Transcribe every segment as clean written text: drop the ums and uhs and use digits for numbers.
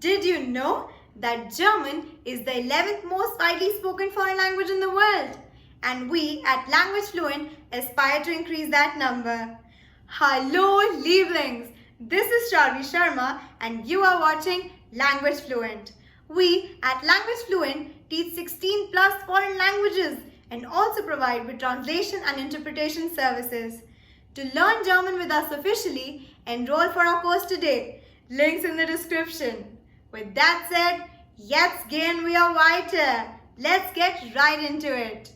Did you know that German is the 11th most widely spoken foreign language in the world? And we at Language Fluent aspire to increase that number. Hello Lieblings! This is Charvi and you are watching Language Fluent. We at Language Fluent teach 16 plus foreign languages and also provide with translation and interpretation services. To learn German with us officially, enroll for our course today. Links in the description. With that said, jetzt gehen wir weiter. Let's get right into it.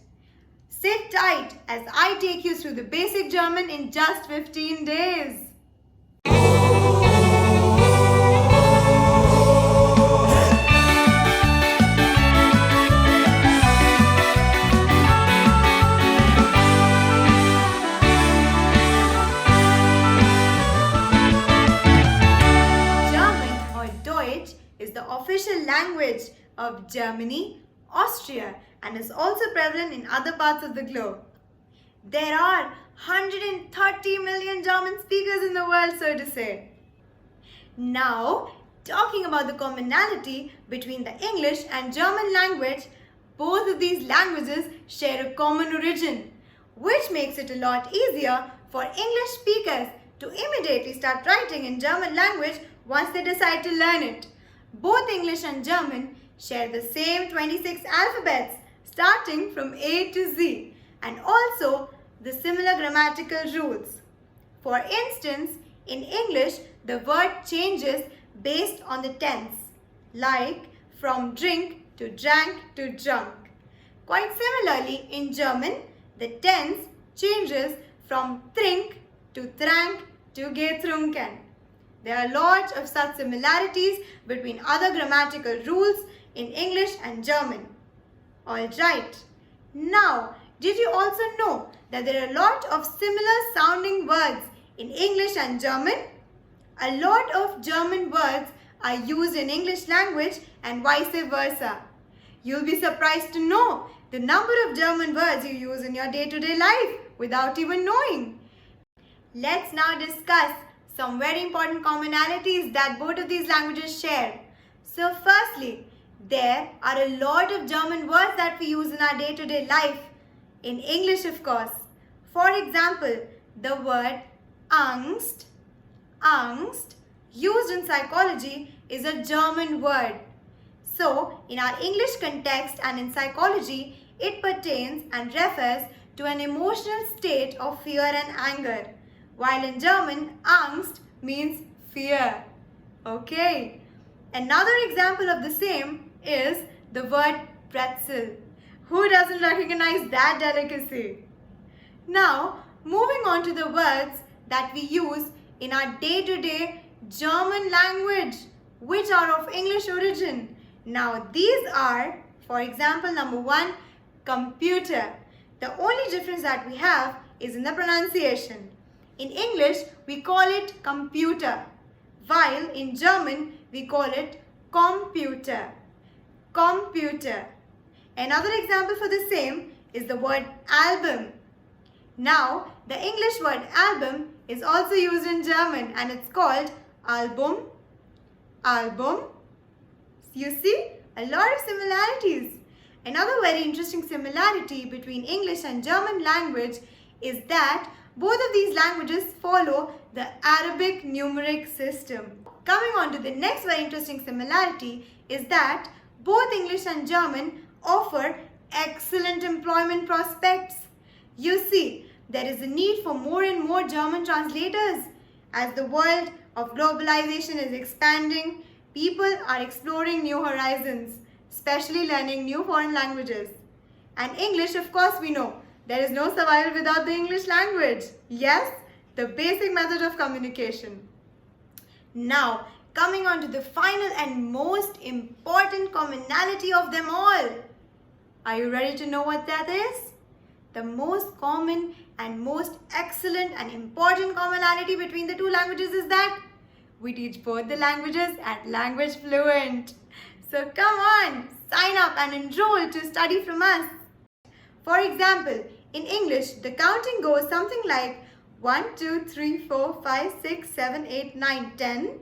Sit tight as I take you through the basic German in just 15 days. Is the official language of Germany, Austria, and is also prevalent in other parts of the globe. There are 130 million German speakers in the world, so to say. Now, talking about the commonality between the English and German language, both of these languages share a common origin, which makes it a lot easier for English speakers to immediately start writing in German language once they decide to learn it. Both English and German share the same 26 alphabets starting from A to Z and also the similar grammatical rules. For instance, in English, the word changes based on the tense, like from drink to drank to drunk. Quite similarly, in German, the tense changes from trink to trank to getrunken. There are lots of such similarities between other grammatical rules in English and German. Alright, now did you also know that there are a lot of similar sounding words in English and German? A lot of German words are used in English language and vice versa. You'll be surprised to know the number of German words you use in your day-to-day life without even knowing. Let's now discuss some very important commonalities that both of these languages share. So firstly, there are a lot of German words that we use in our day-to-day life. In English, of course. For example, the word Angst, used in psychology, is a German word. So, in our English context and in psychology, it pertains and refers to an emotional state of fear and anger. While in German, Angst means fear. Okay. Another example of the same is the word pretzel. Who doesn't recognize that delicacy? Now, moving on to the words that we use in our day-to-day German language, which are of English origin. Now, these are, for example, number 1, computer. The only difference that we have is in the pronunciation. In English, we call it computer, while in German, we call it computer. Computer. Another example for the same is the word album. Now, the English word album is also used in German and it's called Album. Album. You see, a lot of similarities. Another very interesting similarity between English and German language is that both of these languages follow the Arabic numeric system. Coming on to the next very interesting similarity is that both English and German offer excellent employment prospects. You see, there is a need for more and more German translators. As the world of globalization is expanding, people are exploring new horizons, especially learning new foreign languages. And English, of course, we know. There is no survival without the English language. Yes, the basic method of communication. Now, coming on to the final and most important commonality of them all. Are you ready to know what that is? The most common and most excellent and important commonality between the two languages is that we teach both the languages at Language Fluent. So come on, sign up and enroll to study from us. For example, in English, the counting goes something like 1, 2, 3, 4, 5, 6, 7, 8, 9, 10,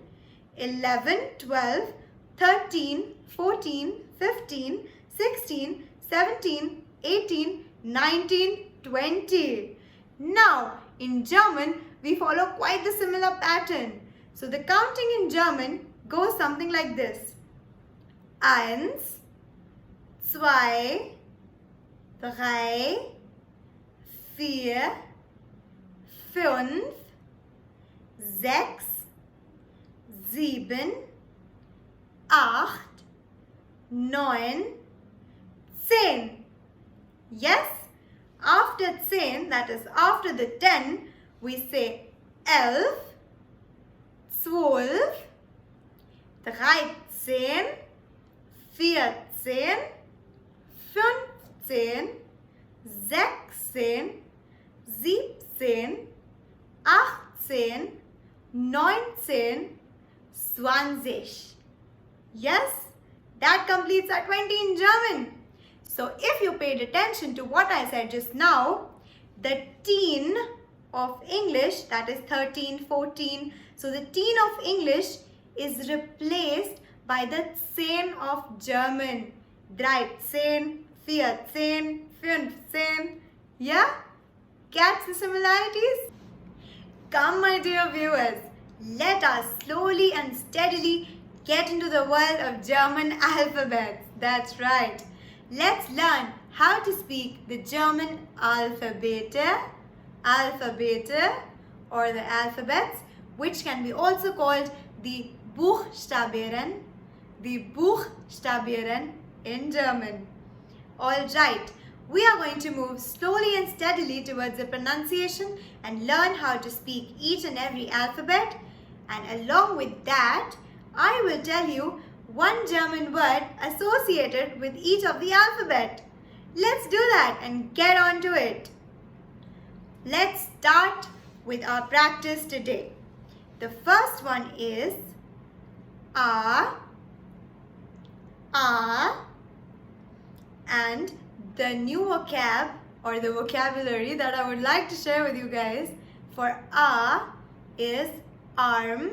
11, 12, 13, 14, 15, 16, 17, 18, 19, 20. Now, in German, we follow quite the similar pattern. So, the counting in German goes something like this. 1, 2, 3, 4, 5, 6, 7, 8, 9, 10. Yes, after 10, that is after the 10, we say 11, 12, 13, 14, 15, 16, 17, 18, 19, 20. Yes, that completes our 20 in German. So if you paid attention to what I said just now, the teen of English, that is 13, 14. So the teen of English is replaced by the 10 of German. 13, 14, 15. Yeah? Catch the similarities? Come, my dear viewers, let us slowly and steadily get into the world of German alphabets. That's right. Let's learn how to speak the German alphabet, or the alphabets, which can be also called the Buchstabieren, in German. Alright, we are going to move slowly and steadily towards the pronunciation and learn how to speak each and every alphabet. And along with that, I will tell you one German word associated with each of the alphabet. Let's do that and get on to it. Let's start with our practice today. The first one is A, and the new vocab or the vocabulary that I would like to share with you guys for A is arm.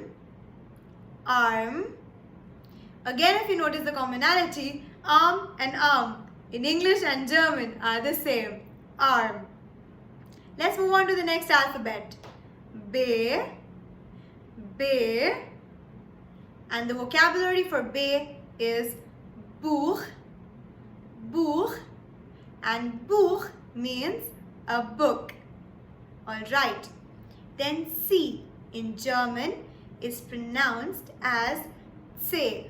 Again, if you notice the commonality, arm and arm in English and German are the same. Arm. Let's move on to the next alphabet. B. And the vocabulary for B is Buch. And Buch means a book. Alright. Then C in German is pronounced as C.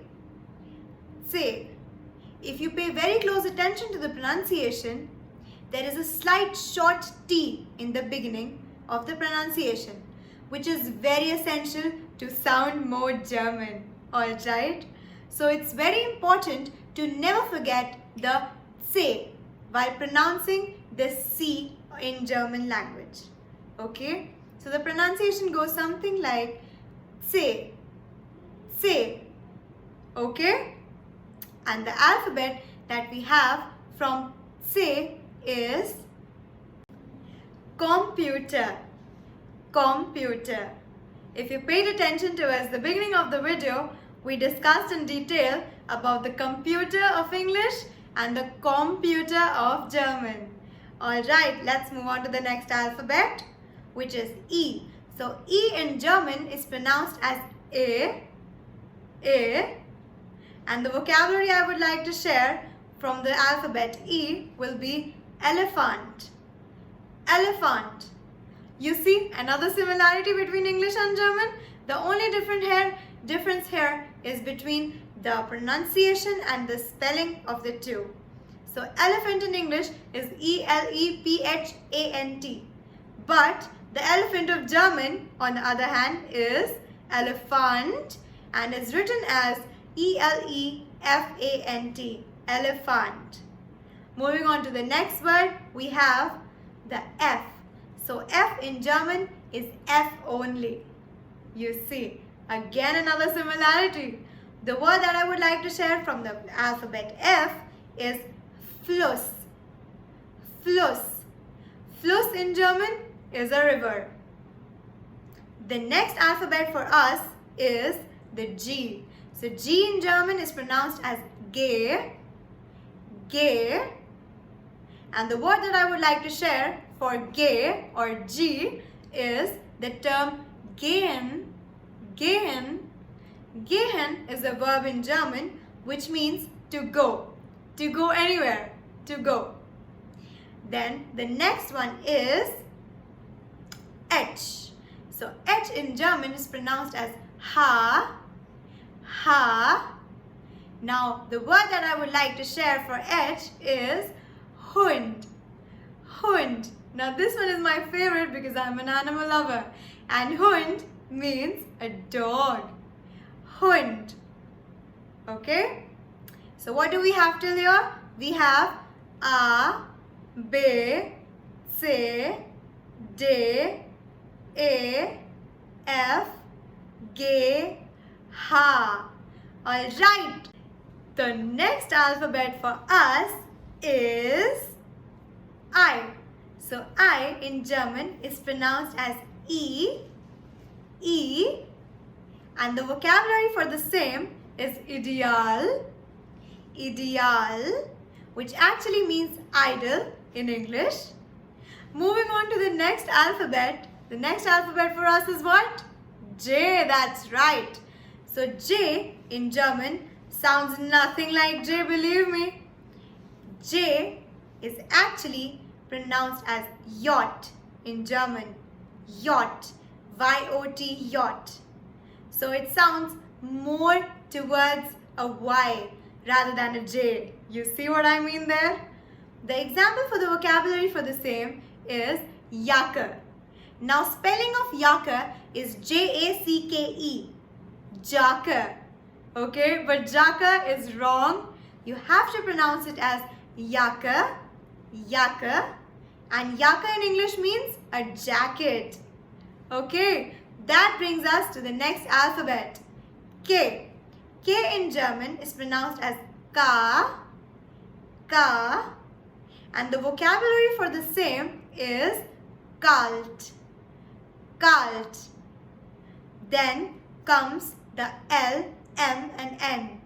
If you pay very close attention to the pronunciation, there is a slight short T in the beginning of the pronunciation, which is very essential to sound more German. Alright? So it's very important to never forget the C while pronouncing the C in German language. Okay? So the pronunciation goes something like C. Okay? And the alphabet that we have from C is computer. If you paid attention towards the beginning of the video, we discussed in detail about the computer of English and the computer of German. Alright, let's move on to the next alphabet, which is E. So E in German is pronounced as A. And the vocabulary I would like to share from the alphabet E will be elephant. You see another similarity between English and German? The only difference here is between the pronunciation and the spelling of the two. So elephant in English is E-L-E-P-H-A-N-T. But the elephant of German, on the other hand, is elephant and is written as E-L-E-F-A-N-T. Elephant. Moving on to the next word, we have the F. So F in German is F only. You see, again another similarity. The word that I would like to share from the alphabet F is Fluss. Fluss in German is a river. The next alphabet for us is the G. So G in German is pronounced as G, G. And the word that I would like to share for G or G is the term gehen. Gehen. Gehen is a verb in German which means to go anywhere, to go. Then the next one is H. So H in German is pronounced as ha, ha. Now the word that I would like to share for H is Hund. Hund. Now this one is my favorite because I'm an animal lover. And Hund means a dog. Hund. Okay? So what do we have till here? We have A, B, C, D, E, F, G, H. Alright. The next alphabet for us is I. So I in German is pronounced as E, E, and the vocabulary for the same is ideal, ideal, which actually means idle in English. Moving on to the next alphabet. The next alphabet for us is what? J, that's right. So J in German sounds nothing like J, believe me. J is actually pronounced as yacht in German. Yacht. Y-O-T, yacht. So it sounds more towards a Y rather than a J. You see what I mean there? The example for the vocabulary for the same is Jacke. Now spelling of Jacke is J-A-C-K-E. Jacke. Okay, but Jacke is wrong. You have to pronounce it as Jacke, Jacke. And Jacke in English means a jacket. Okay, that brings us to the next alphabet. K. K in German is pronounced as Ka, Ka. And the vocabulary for the same is kalt, kalt. Then comes the L, M and N.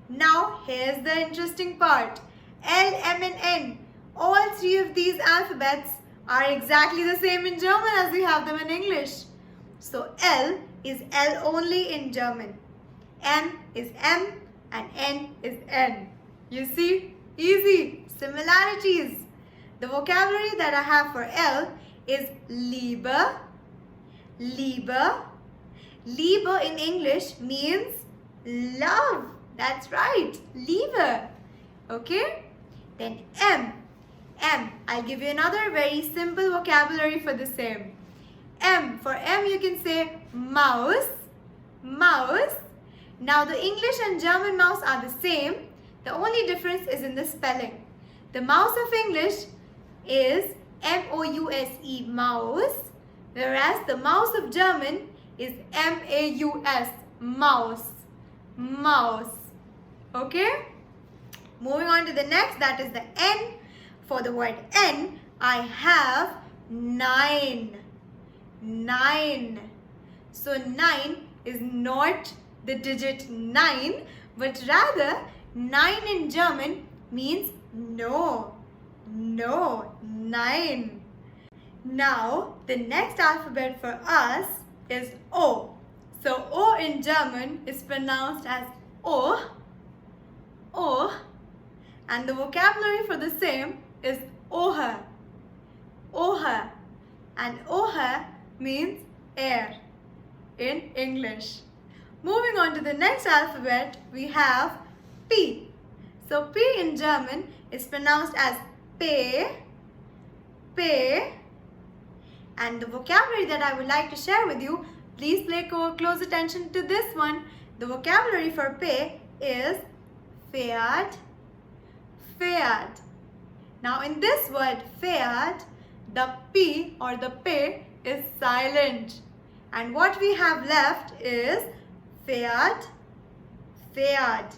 Now here's the interesting part. L, M and N. All three of these alphabets are exactly the same in German as we have them in English. So L is L only in German. M is M and N is N. You see? Easy. Similarities. The vocabulary that I have for L is Liebe, Liebe. Liebe in English means love. That's right. Liebe. Okay? Then M. M. I'll give you another very simple vocabulary for the same. M. For M you can say mouse, mouse. Now the English and German mouse are the same. The only difference is in the spelling. The mouse of English is M-O-U-S-E, mouse. Whereas the mouse of German is M-A-U-S, mouse, mouse. Okay? Moving on to the next, that is the N. For the word N, I have 9. 9. So 9 is not the digit 9, but rather 9 in German means no. No, 9. Now, the next alphabet for us is O. So O in German is pronounced as O, O. And the vocabulary for the same is Ohe, Ohe. And Ohe means air in English. Moving on to the next alphabet, we have P. So P in German is pronounced as P, P. And the vocabulary that I would like to share with you, please pay close attention to this one. The vocabulary for P is Pferd, Pferd. Now in this word Pferd, the P or the P is silent. And what we have left is Pferd, Pferd.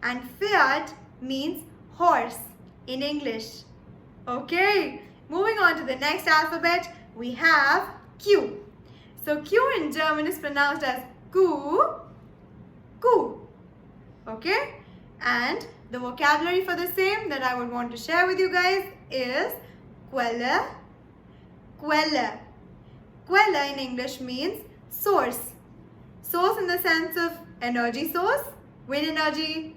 And Pferd means horse in English. Okay, moving on to the next alphabet, we have Q. So Q in German is pronounced as Ku, Ku. Okay? And the vocabulary for the same that I would want to share with you guys is quelle. Quelle. Quelle in English means source. Source in the sense of energy source, wind energy,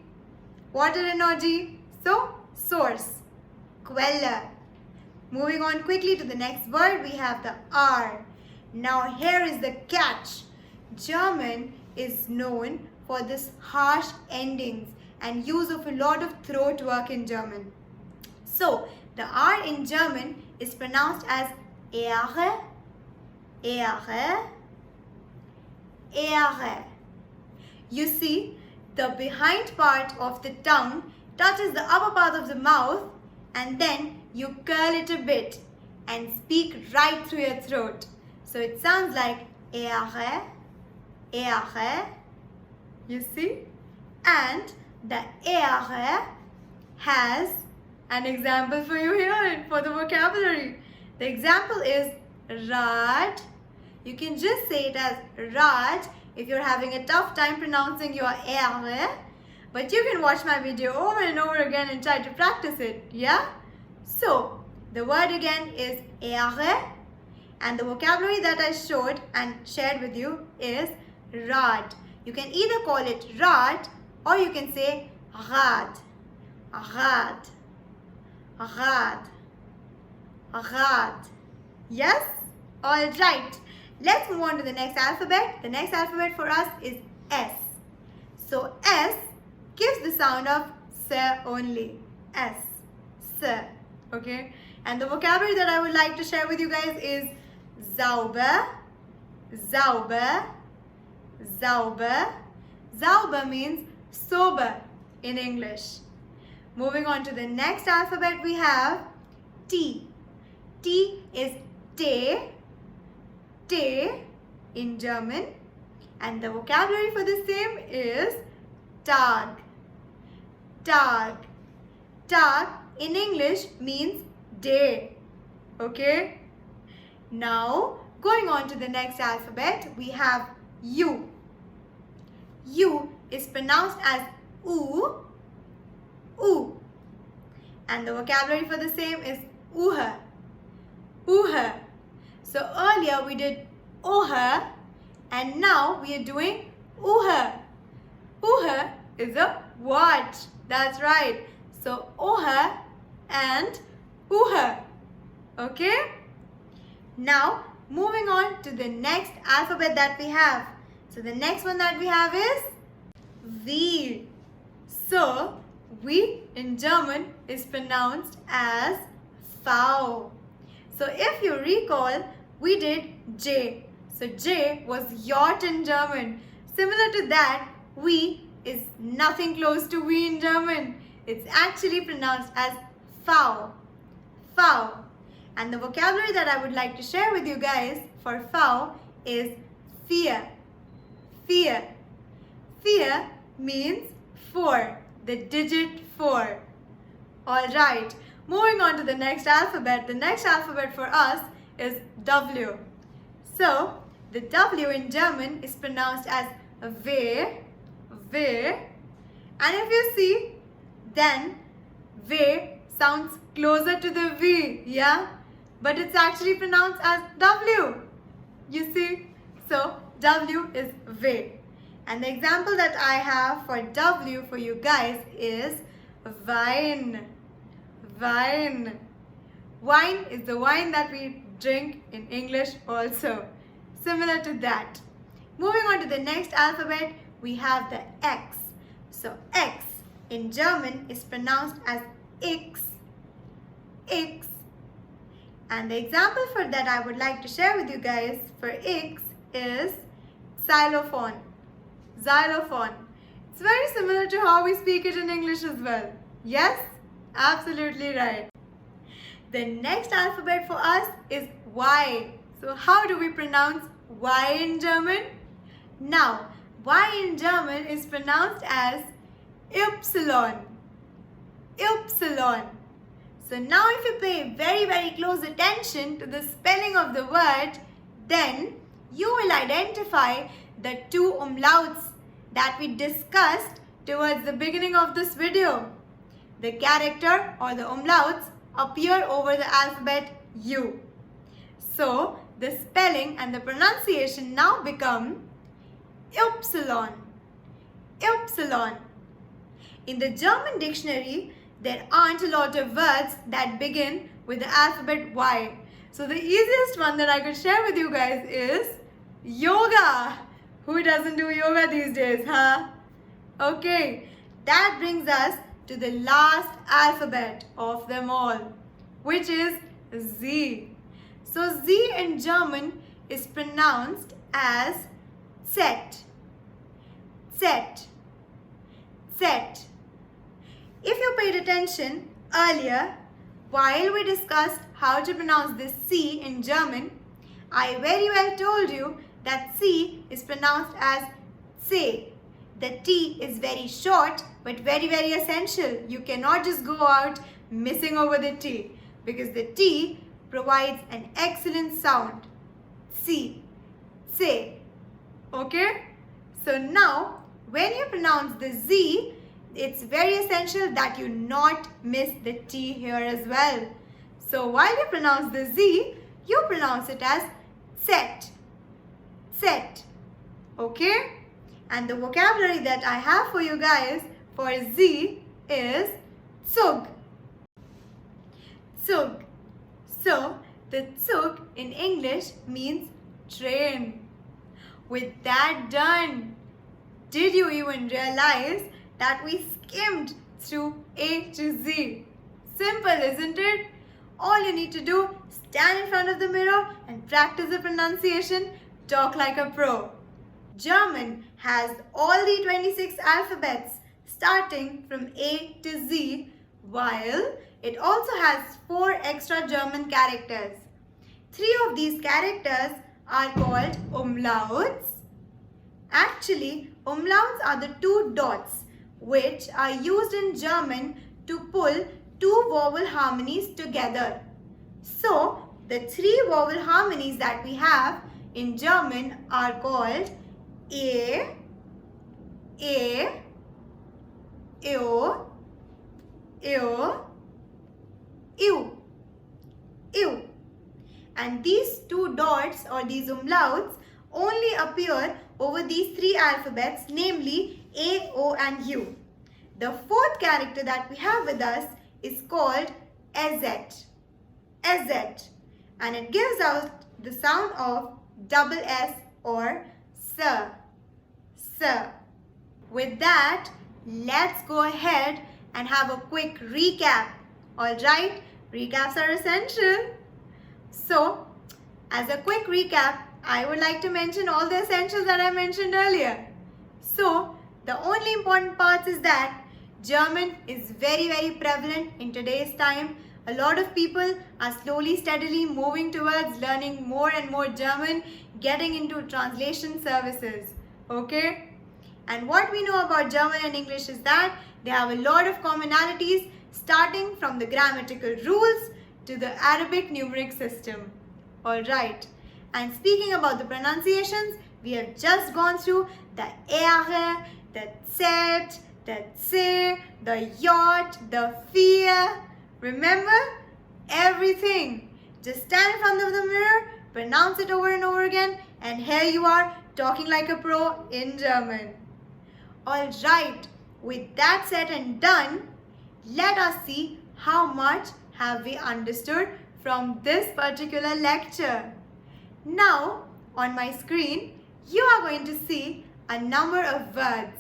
water energy. So, source. Quelle. Moving on quickly to the next word, we have the R. Now here is the catch. German is known for this harsh endings and use of a lot of throat work in German. So, the R in German is pronounced as Ehre, Ehre, Ehre. You see, the behind part of the tongue touches the upper part of the mouth and then you curl it a bit and speak right through your throat. So it sounds like Ehre, Ehre. You see? And the Ehre has an example for you here for the vocabulary. The example is Rad. You can just say it as Rad if you're having a tough time pronouncing your R, but you can watch my video over and over again and try to practice it, yeah? So, the word again is R, and the vocabulary that I showed and shared with you is Rad. You can either call it Rad or you can say Rad, Rad, Rad, Rad. Yes? Alright. Let's move on to the next alphabet. The next alphabet for us is S. So S gives the sound of S only. S. S. Okay? And the vocabulary that I would like to share with you guys is sauber, sauber, sauber. Sauber means sober in English. Moving on to the next alphabet, we have T. T is Tee, Tee in German, and the vocabulary for the same is Tag, Tag. Tag in English means day. Okay? Now, going on to the next alphabet, we have U. U is pronounced as oo, oo. And the vocabulary for the same is uha, uha. So earlier we did oha and now we are doing uha. Uha is a watch. That's right. So oha and uha. Okay? Now moving on to the next alphabet that we have. So the next one that we have is V. So V in German is pronounced as V. So if you recall, we did J. So J was yacht in German. Similar to that, V is nothing close to V in German. It's actually pronounced as V. V. And the vocabulary that I would like to share with you guys for V is fear. Fear. Fear means 4, the digit 4. Alright, moving on to the next alphabet. The next alphabet for us is W. So, the W in German is pronounced as V, V. And if you see, then V sounds closer to the V, yeah? But it's actually pronounced as W. You see? So, W is V. And the example that I have for W for you guys is wine. Wine. Wine is the wine that we drink in English also. Similar to that. Moving on to the next alphabet, we have the X. So X in German is pronounced as X. X. And the example for that I would like to share with you guys for X is xylophone. Xylophone. It's very similar to how we speak it in English as well. Yes? Absolutely right. The next alphabet for us is Y. So how do we pronounce Y in German? Now, Y in German is pronounced as Ypsilon. Ypsilon. So now if you pay very close attention to the spelling of the word, then you will identify the two umlauts that we discussed towards the beginning of this video. The character or the umlauts appear over the alphabet U. So, the spelling and the pronunciation now become Ypsilon. Ypsilon. In the German dictionary, there aren't a lot of words that begin with the alphabet Y. So the easiest one that I could share with you guys is yoga. Who doesn't do yoga these days, huh? Okay, that brings us to the last alphabet of them all, which is Z. So Z in German is pronounced as Z. Z. Z. If you paid attention earlier, while we discussed how to pronounce this C in German, I very well told you that C is pronounced as C. The T is very short but very essential. You cannot just go out missing over the T because the T provides an excellent sound. C. C. Okay? So now, when you pronounce the Z, it's very essential that you not miss the T here as well. So while you pronounce the Z, you pronounce it as set. Set. Okay? And the vocabulary that I have for you guys for Z is Zug. Zug. So the Zug in English means train. With that done, did you even realize that we skimmed through A to Z? Simple, isn't it? All you need to do, stand in front of the mirror and practice the pronunciation, talk like a pro. German has all the 26 alphabets starting from A to Z, while it also has 4 extra German characters. 3 of these characters are called umlauts. Actually, umlauts are the 2 dots which are used in German to pull 2 vowel harmonies together. So, the 3 vowel harmonies that we have in German are called A, Eu, Eu, Eu. And these 2 dots or these umlauts only appear over these 3 alphabets, namely A, O and U. The 4th character that we have with us is called SZ. SZ. And it gives out the sound of double S or S. S. With that, let's go ahead and have a quick recap. Alright, recaps are essential. So, as a quick recap, I would like to mention all the essentials that I mentioned earlier. So, the only important part is that German is very prevalent in today's time. A lot of people are slowly, steadily moving towards learning more and more German, getting into translation services. Okay? And what we know about German and English is that they have a lot of commonalities, starting from the grammatical rules to the Arabic numeric system. Alright. And speaking about the pronunciations, we have just gone through the R, the Z, the C, the J, the F. Remember? Everything. Just stand in front of the mirror, pronounce it over and over again, and here you are talking like a pro in German. Alright, with that said and done, let us see how much have we understood from this particular lecture. Now, on my screen, you are going to see a number of words.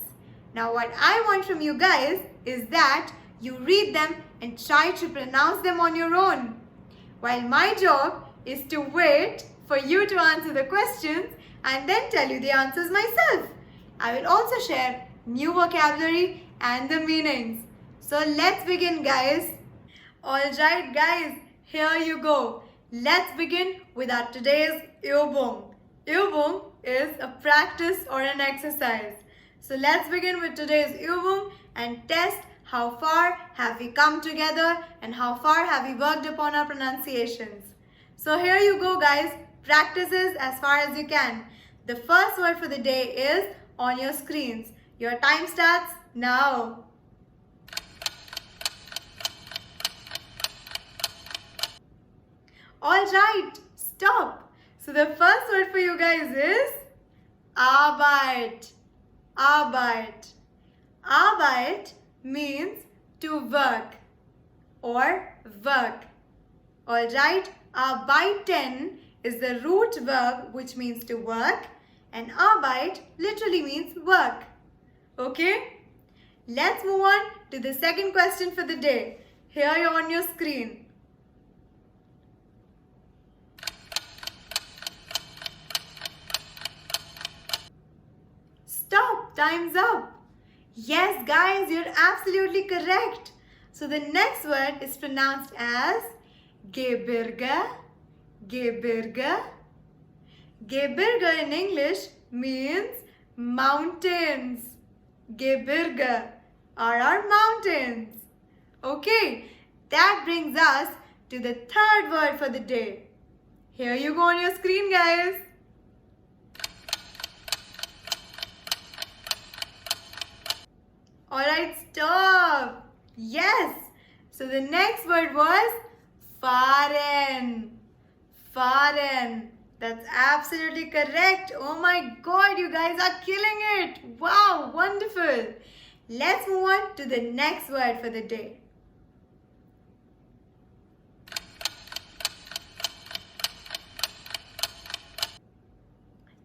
Now, what I want from you guys is that you read them and try to pronounce them on your own. While my job is to wait for you to answer the questions and then tell you the answers myself. I will also share new vocabulary and the meanings. So let's begin, guys. Alright guys, here you go. Let's begin with our today's Übung. Übung is a practice or an exercise. So let's begin with today's Übung and test how far have we come together and how far have we worked upon our pronunciations. So here you go, guys. Practices as far as you can. The first word for the day is on your screens. Your time starts now. Alright, stop. So the first word for you guys is Arbeit. Arbeit. Arbeit means to work or work. Alright, arbeiten is the root verb which means to work, and Arbeit literally means work. Okay? Let's move on to the second question for the day. Here you're on your screen. Stop, time's up. Yes, guys, you're absolutely correct. So the next word is pronounced as Gebirge. Gebirge. Gebirge in English means mountains. Gebirge are our mountains. Okay, that brings us to the third word for the day. Here you go on your screen, guys. Alright, stop. Yes. So the next word was fahren. Fahren. That's absolutely correct. Oh my God, you guys are killing it. Wow, wonderful. Let's move on to the next word for the day.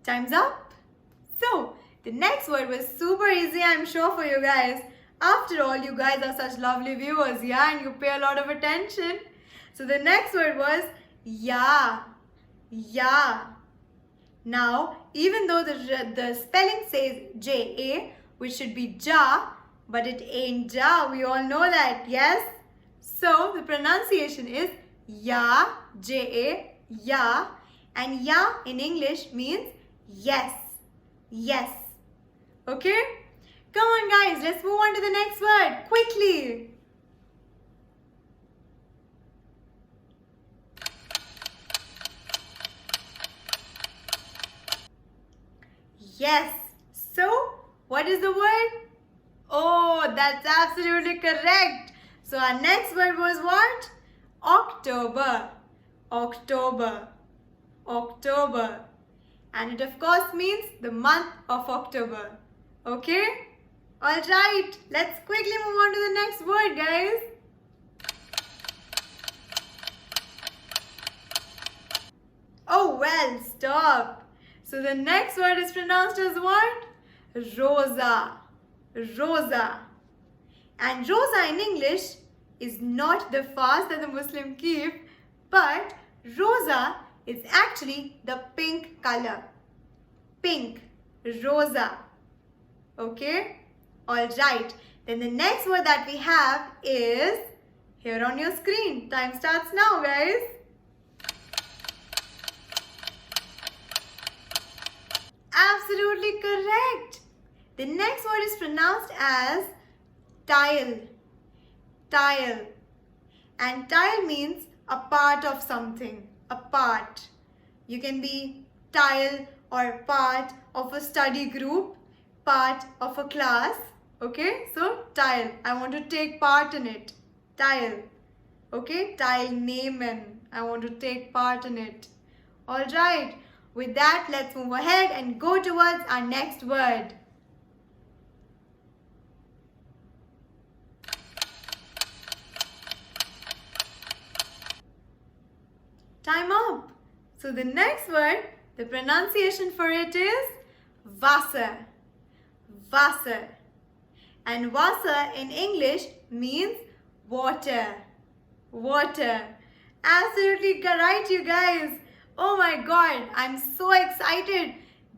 Time's up. So, the next word was super easy, I'm sure, for you guys. After all, you guys are such lovely viewers, yeah, and you pay a lot of attention. So the next word was ja. Ja. Now, even though the spelling says J-A, which should be ja, but it ain't ja, we all know that, yes? So, the pronunciation is ja, J-A, ja, and ja in English means yes, yes. Okay? Come on guys, let's move on to the next word, quickly. Yes. So, what is the word? Oh, that's absolutely correct. So, our next word was what? October. October. October. And it of course means the month of October. Okay? Alright, let's quickly move on to the next word, guys. Oh well, stop. So the next word is pronounced as what? Rosa. Rosa. And rosa in English is not the fast that the Muslim keep, but rosa is actually the pink color. Pink. Rosa. Okay? Alright. Then the next word that we have is here on your screen. Time starts now, guys. Absolutely correct. The next word is pronounced as tile. Tile. And tile means a part of something. A part. You can be tile or part of a study group, part of a class. Okay, so tile. I want to take part in it. Tile. Okay, teilnehmen. I want to take part in it. Alright. With that, let's move ahead and go towards our next word. Time up. So the next word, the pronunciation for it is Wasser. Wasser. And Wasser in English means water. Water. Absolutely correct, you guys. Oh my God, I'm so excited.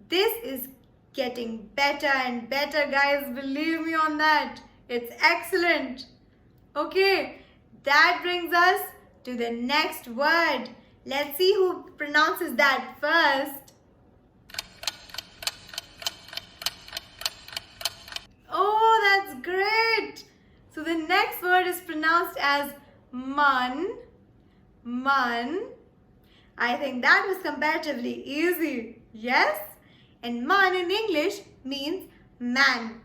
This is getting better and better, guys. Believe me on that. It's excellent. Okay, that brings us to the next word. Let's see who pronounces that first. Oh, that's great. So the next word is pronounced as man. Man. I think that was comparatively easy. Yes? And man in English means man.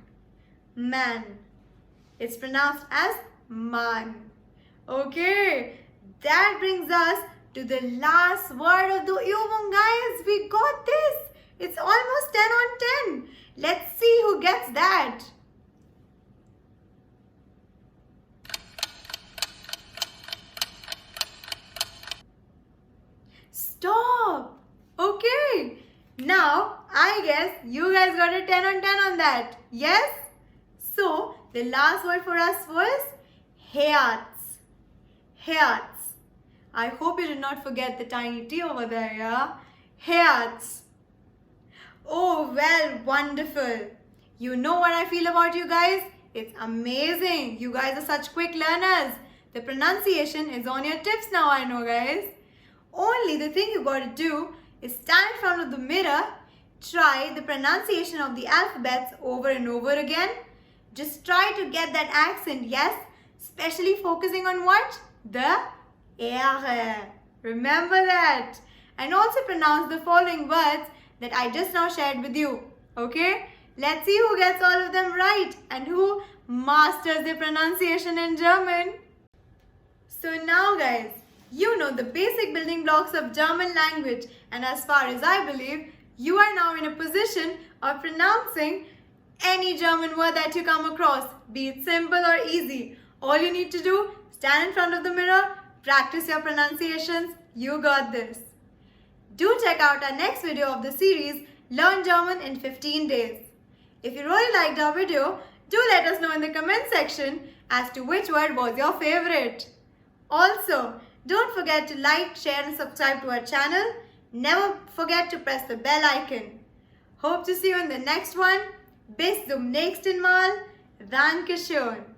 man. It's pronounced as man. Okay, that brings us to the last word of the Übung, guys. We got this. It's almost 10 on 10. Let's see who gets that. Stop. Okay. Now, I guess you guys got a 10 on 10 on that. Yes? So, the last word for us was Herz. Herz. I hope you did not forget the tiny T over there, yeah? Herz. Oh, well, wonderful. You know what I feel about you guys? It's amazing. You guys are such quick learners. The pronunciation is on your tips now, I know, guys. Only the thing you got to do is stand in front of the mirror, try the pronunciation of the alphabets over and over again. Just try to get that accent, yes? Especially focusing on what? The R. Remember that. And also pronounce the following words that I just now shared with you. Okay? Let's see who gets all of them right and who masters the pronunciation in German. So now guys, you know the basic building blocks of German language, and as far as I believe, you are now in a position of pronouncing any German word that you come across, be it simple or easy. All you need to do, stand in front of the mirror, practice your pronunciations. You got this. Do check out our next video of the series, Learn German in 15 Days. If you really liked our video, do let us know in the comment section as to which word was your favorite. Also, don't forget to like, share and subscribe to our channel. Never forget to press the bell icon. Hope to see you in the next one. Bis zum nächsten Mal. Dankeschön.